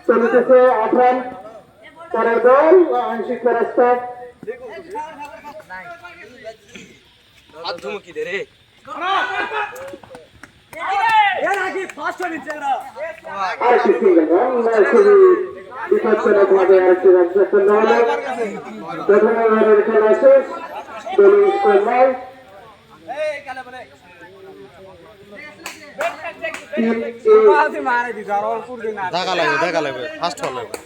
চলতেছে আফরান পরের দল আংশিক রাস্তা খেলা শেষ দেখা লাগবে ফার্স্ট হল লাগবে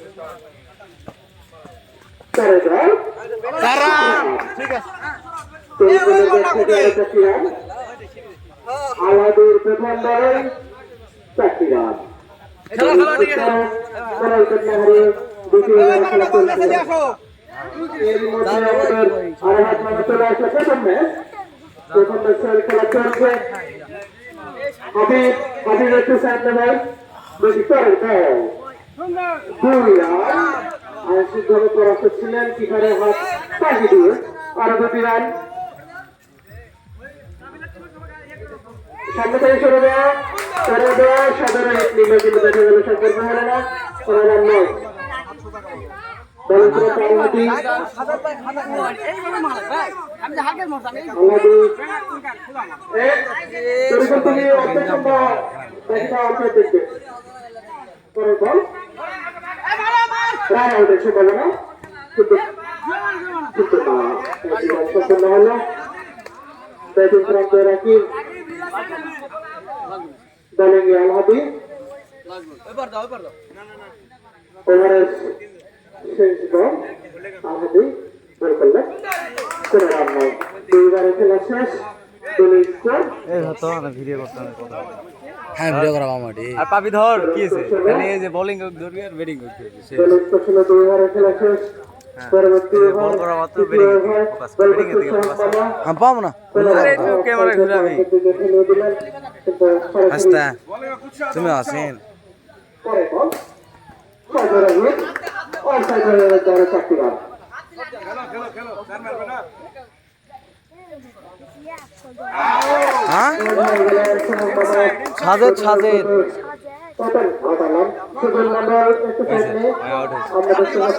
আলাদের প্রধান দল 4টি রান প্রথম ম্যাচের খেলা চলছে হাবিব একটু সাইড নেবেন বেশি পরের দল 2 রান আংশিকভাবে পরাস্ত ছিলেন কিপারের হাত পাশে দিয়ে আরো 2টি রান সামনে থেকে সরে দেওয়া সাধারণ এক নির্ণয় কিন্তু দেখা গেল সম্পর্ক হলো না কোনো রান নয় ওভারের শেষ বল আলহাদি বল করলেন কোনো রান নয় 2 খেলা শেষ দলের স্কোর ভিডিও করতে হবে হ্যাঁ ভিডিও করা মামাটি আর পাপি ধর কি আছে মানে এই যে বোলিং ধরবি আর ব্যাটিং করতে হবে দলের স্কোর ছিল 2 খেলা শেষ পরবর্তী বল করা মাত্র ব্যাটিং ফোকাস ব্যাটিং এর দিকে ফোকাস আমি পাবো না আরে একটু ক্যামেরা ঘুরাবি আস্তা তুমি আসেন পরে বল সাধারণ অনসাইড হয়ে যাওয়ার 4টি রান হ্যাঁ ছাদের সুজন মন্ডল একটু সাইড নিয়ে আমাদের